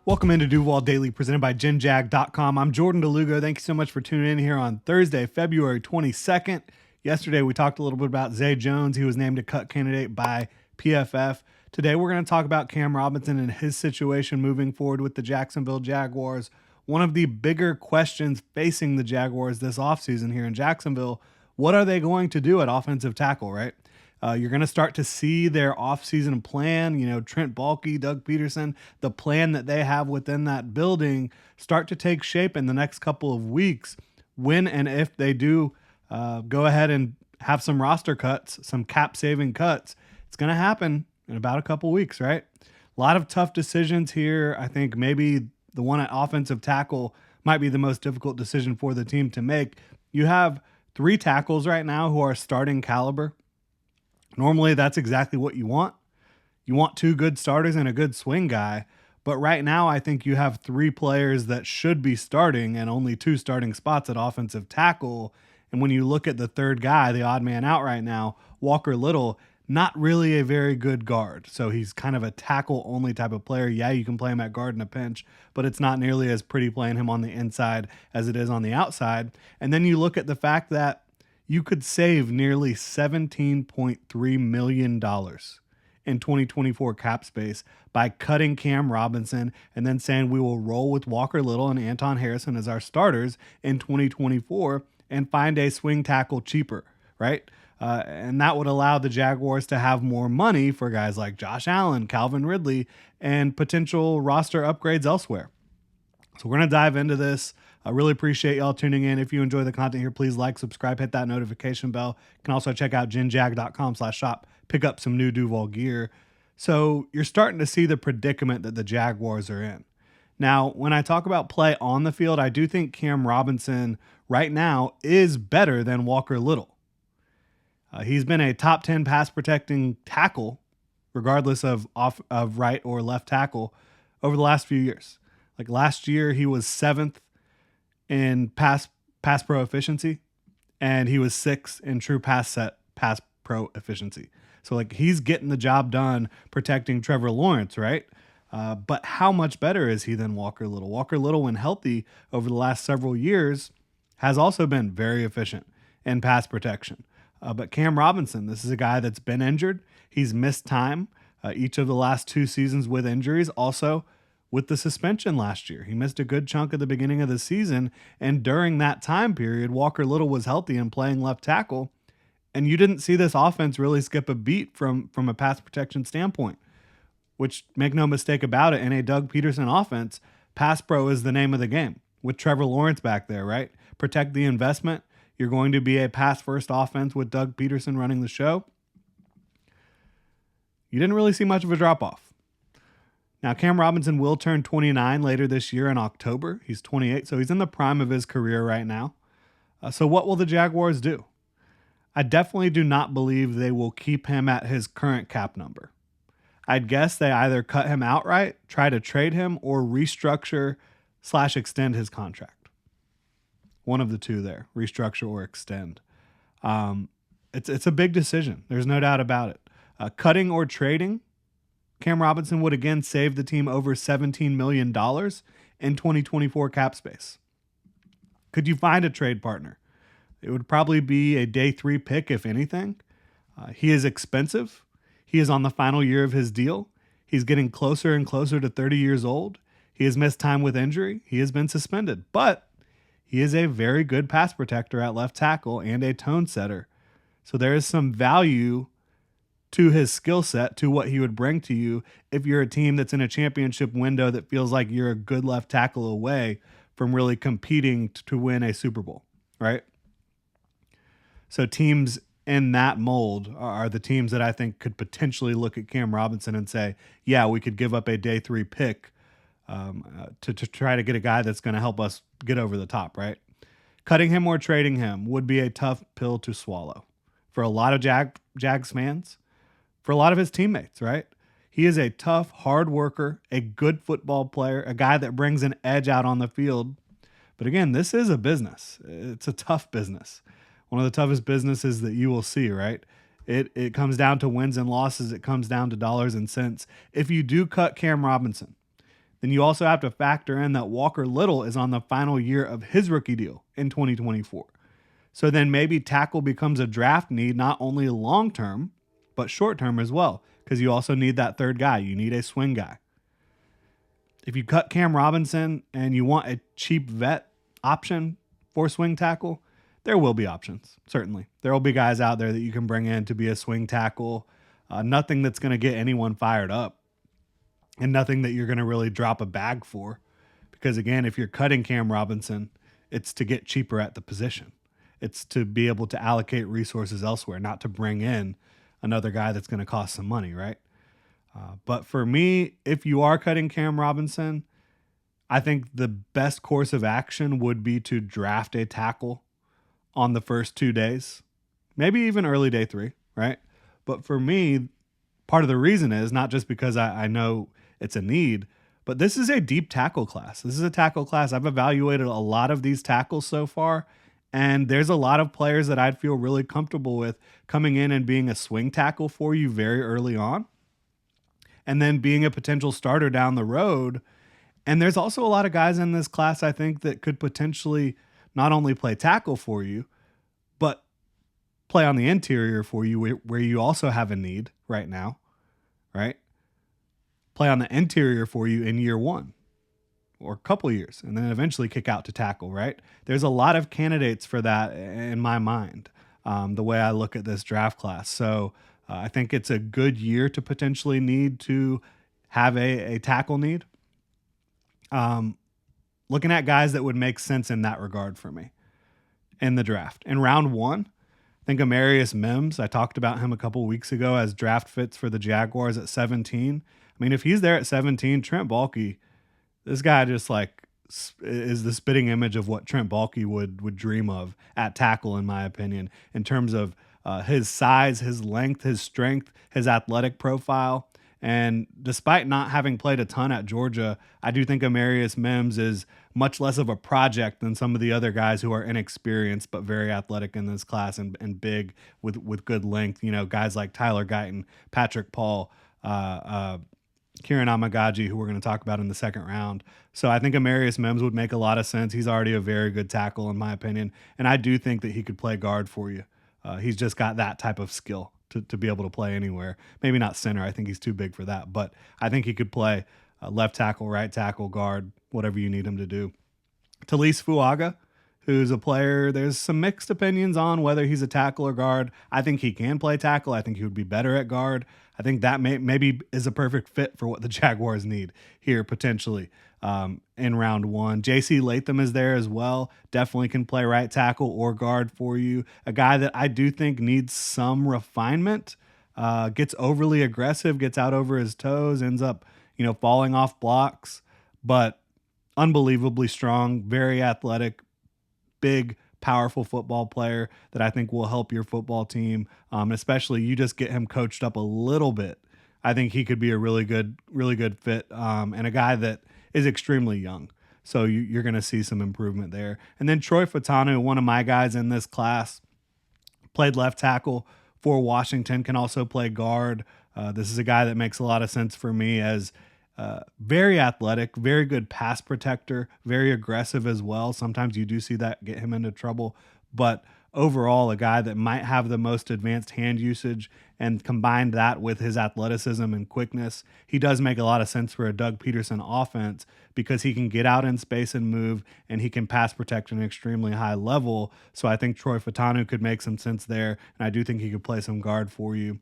Welcome into Duval Daily, presented by GenJag.com. I'm Jordan Lugo. Thank you so much for tuning in here on Thursday, February 22nd. Yesterday, we talked a little bit about Zay Jones. He was named a cut candidate by PFF. Today, we're going to talk about Cam Robinson and his situation moving forward with the Jacksonville Jaguars. One of the bigger questions facing the Jaguars this offseason here in Jacksonville, what are they going to do at offensive tackle, right? You're going to start to see their offseason plan, Trent Baalke, Doug Peterson, the plan that they have within that building start to take shape in the next couple of weeks when and if they do go ahead and have some roster cuts, some cap-saving cuts. It's going to happen in about a couple weeks, right? A lot of tough decisions here. I think maybe the one at offensive tackle might be the most difficult decision for the team to make. You have 3 tackles right now who are starting caliber. Normally, that's exactly what you want. You want 2 good starters and a good swing guy. But right now, I think you have 3 players that should be starting and only 2 starting spots at offensive tackle. And when you look at the third guy, the odd man out right now, Walker Little, not really a very good guard. So he's kind of a tackle-only type of player. Yeah, you can play him at guard in a pinch, but it's not nearly as pretty playing him on the inside as it is on the outside. And then you look at the fact that you could save nearly $17.3 million in 2024 cap space by cutting Cam Robinson and then saying we will roll with Walker Little and Anton Harrison as our starters in 2024 and find a swing tackle cheaper, right? And that would allow the Jaguars to have more money for guys like Josh Allen, Calvin Ridley, and potential roster upgrades elsewhere. So we're going to dive into this. I really appreciate y'all tuning in. If you enjoy the content here, please like, subscribe, hit that notification bell. You can also check out genjag.com/shop, pick up some new Duval gear. So you're starting to see the predicament that the Jaguars are in. Now, when I talk about play on the field, I do think Cam Robinson right now is better than Walker Little. He's been a top 10 pass protecting tackle, regardless of right or left tackle, over the last few years. Like last year, he was 7th in pass pro efficiency, and he was 6th in true pass pro efficiency. So like he's getting the job done protecting Trevor Lawrence, right? But how much better is he than Walker Little? Walker Little, when healthy over the last several years, has also been very efficient in pass protection. But Cam Robinson, this is a guy that's been injured. He's missed time each of the last 2 seasons with injuries. Also, with the suspension last year, he missed a good chunk at the beginning of the season. And during that time period, Walker Little was healthy and playing left tackle. And you didn't see this offense really skip a beat from a pass protection standpoint, which, make no mistake about it, in a Doug Peterson offense, pass pro is the name of the game. With Trevor Lawrence back there, right? Protect the investment. You're going to be a pass-first offense with Doug Peterson running the show. You didn't really see much of a drop-off. Now, Cam Robinson will turn 29 later this year in October. He's 28, so he's in the prime of his career right now. So what will the Jaguars do? I definitely do not believe they will keep him at his current cap number. I'd guess they either cut him outright, try to trade him, or restructure/extend his contract. One of the two there, restructure or extend. It's a big decision. There's no doubt about it. Cutting or trading, Cam Robinson would again save the team over $17 million in 2024 cap space. Could you find a trade partner? It would probably be a day 3 pick, if anything. He is expensive. He is on the final year of his deal. He's getting closer and closer to 30 years old. He has missed time with injury. He has been suspended, but he is a very good pass protector at left tackle and a tone setter. So there is some value to his skill set, to what he would bring to you if you're a team that's in a championship window that feels like you're a good left tackle away from really competing to win a Super Bowl, right? So teams in that mold are the teams that I think could potentially look at Cam Robinson and say, yeah, we could give up a day 3 pick to try to get a guy that's going to help us get over the top, right? Cutting him or trading him would be a tough pill to swallow for a lot of Jags fans, for a lot of his teammates, right? He is a tough, hard worker, a good football player, a guy that brings an edge out on the field. But again, this is a business. It's a tough business. One of the toughest businesses that you will see, right? It comes down to wins and losses. It comes down to dollars and cents. If you do cut Cam Robinson, then you also have to factor in that Walker Little is on the final year of his rookie deal in 2024. So then maybe tackle becomes a draft need, not only long term, but short term as well, because you also need that third guy. You need a swing guy. If you cut Cam Robinson and you want a cheap vet option for swing tackle, there will be options, certainly. There will be guys out there that you can bring in to be a swing tackle. Nothing that's going to get anyone fired up, and nothing that you're going to really drop a bag for. Because again, if you're cutting Cam Robinson, it's to get cheaper at the position. It's to be able to allocate resources elsewhere, not to bring in another guy that's going to cost some money, right? But for me, if you are cutting Cam Robinson, I think the best course of action would be to draft a tackle on the first 2 days, maybe even early day 3, right? But for me, part of the reason is not just because I know it's a need, but this is a deep tackle class. This is a tackle class. I've evaluated a lot of these tackles so far, and there's a lot of players that I'd feel really comfortable with coming in and being a swing tackle for you very early on, and then being a potential starter down the road. And there's also a lot of guys in this class, I think, that could potentially not only play tackle for you, but play on the interior for you where you also have a need right now, right? Play on the interior for you in year 1 or a couple years, and then eventually kick out to tackle, right? There's a lot of candidates for that in my mind, the way I look at this draft class. So I think it's a good year to potentially need to have a tackle need. Looking at guys that would make sense in that regard for me in the draft. In round 1, I think Amarius Mims, I talked about him a couple of weeks ago as draft fits for the Jaguars at 17. I mean, if he's there at 17, Trent Baalke, this guy just like is the spitting image of what Trent Baalke would dream of at tackle, in my opinion, in terms of his size, his length, his strength, his athletic profile. And despite not having played a ton at Georgia, I do think Amarius Mims is much less of a project than some of the other guys who are inexperienced but very athletic in this class and big with good length. You know, guys like Tyler Guyton, Patrick Paul, Kieran Amagaji, who we're going to talk about in the second round. So I think Amarius Mims would make a lot of sense. He's already a very good tackle, in my opinion. And I do think that he could play guard for you. He's just got that type of skill to be able to play anywhere. Maybe not center. I think he's too big for that. But I think he could play left tackle, right tackle, guard, whatever you need him to do. Talise Fuaga, who's a player, there's some mixed opinions on whether he's a tackle or guard. I think he can play tackle. I think he would be better at guard. I think that maybe is a perfect fit for what the Jaguars need here potentially in round 1. J.C. Latham is there as well. Definitely can play right tackle or guard for you. A guy that I do think needs some refinement, gets overly aggressive, gets out over his toes, ends up, falling off blocks, but unbelievably strong, very athletic, big, powerful football player that I think will help your football team. Especially you just get him coached up a little bit. I think he could be a really good fit, and a guy that is extremely young. So you're going to see some improvement there. And then Troy Fautanu, one of my guys in this class, played left tackle for Washington, can also play guard. This is a guy that makes a lot of sense for me as very athletic, very good pass protector, very aggressive as well. Sometimes you do see that get him into trouble, but overall a guy that might have the most advanced hand usage, and combine that with his athleticism and quickness, he does make a lot of sense for a Doug Peterson offense because he can get out in space and move, and he can pass protect at an extremely high level. So I think Troy Fautanu could make some sense there, and I do think he could play some guard for you.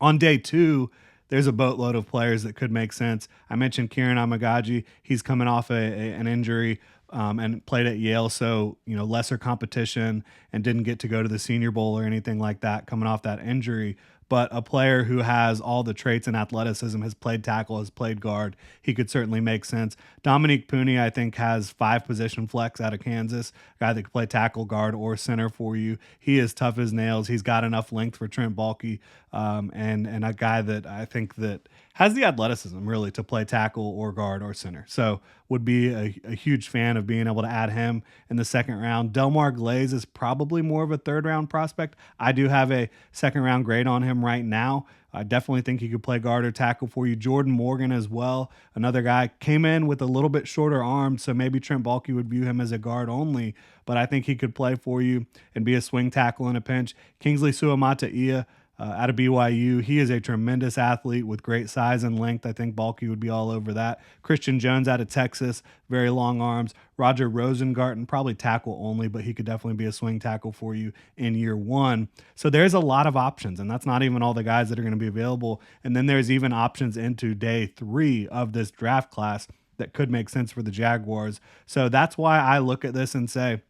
On day 2, there's a boatload of players that could make sense. I mentioned Kieran Amagaji. He's coming off an injury and played at Yale, so lesser competition and didn't get to go to the Senior Bowl or anything like that coming off that injury. But a player who has all the traits and athleticism, has played tackle, has played guard, he could certainly make sense. Dominique Pooney, I think, has 5-position flex out of Kansas, a guy that could play tackle, guard, or center for you. He is tough as nails. He's got enough length for Trent Baalke, and a guy that I think that has the athleticism, really, to play tackle or guard or center. So would be a huge fan of being able to add him in the second round. Delmar Glaze is probably more of a third-round prospect. I do have a second-round grade on him him right now. I definitely think he could play guard or tackle for you. Jordan Morgan as well, another guy, came in with a little bit shorter arm, so maybe Trent Baalke would view him as a guard only, but I think he could play for you and be a swing tackle in a pinch. Kingsley Suamataia, out of BYU. He is a tremendous athlete with great size and length. I think Baalke would be all over that. Christian Jones out of Texas, very long arms. Roger Rosengarten, probably tackle only, but he could definitely be a swing tackle for you in year one. So there's a lot of options, and that's not even all the guys that are going to be available. And then there's even options into day 3 of this draft class that could make sense for the Jaguars. So that's why I look at this and say,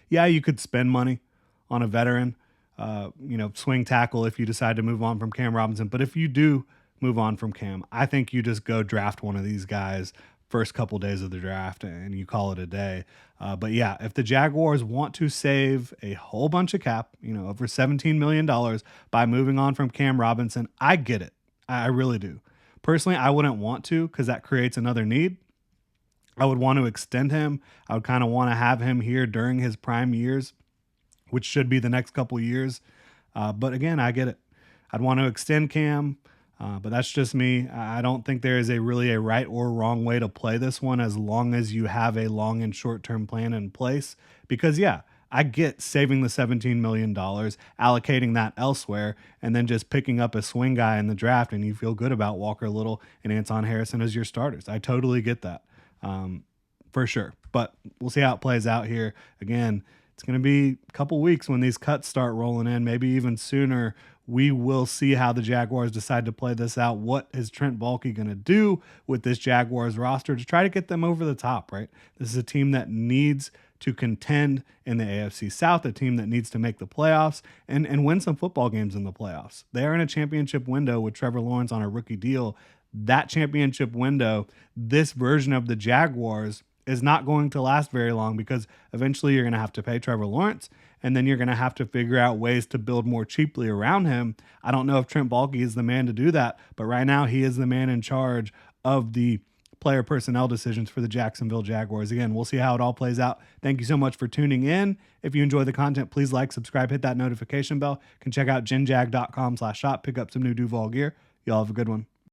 yeah, you could spend money on a veteran, swing tackle if you decide to move on from Cam Robinson. But if you do move on from Cam, I think you just go draft one of these guys first couple days of the draft and you call it a day. But yeah, if the Jaguars want to save a whole bunch of cap, over $17 million by moving on from Cam Robinson, I get it. I really do. Personally, I wouldn't want to because that creates another need. I would want to extend him. I would kind of want to have him here during his prime years, which should be the next couple years. But again, I get it. I'd want to extend Cam, but that's just me. I don't think there is really a right or wrong way to play this one as long as you have a long and short-term plan in place. Because, yeah, I get saving the $17 million, allocating that elsewhere, and then just picking up a swing guy in the draft, and you feel good about Walker Little and Anton Harrison as your starters. I totally get that, for sure. But we'll see how it plays out here. Again, it's going to be a couple weeks when these cuts start rolling in, maybe even sooner. We will see how the Jaguars decide to play this out. What is Trent Baalke going to do with this Jaguars roster to try to get them over the top, right? This is a team that needs to contend in the AFC South, a team that needs to make the playoffs and win some football games in the playoffs. They are in a championship window with Trevor Lawrence on a rookie deal. That championship window, this version of the Jaguars, is not going to last very long because eventually you're going to have to pay Trevor Lawrence and then you're going to have to figure out ways to build more cheaply around him. I don't know if Trent Baalke is the man to do that, but right now he is the man in charge of the player personnel decisions for the Jacksonville Jaguars. Again, we'll see how it all plays out. Thank you so much for tuning in. If you enjoy the content, please like, subscribe, hit that notification bell. You can check out genjag.com/shop, pick up some new Duval gear. Y'all have a good one.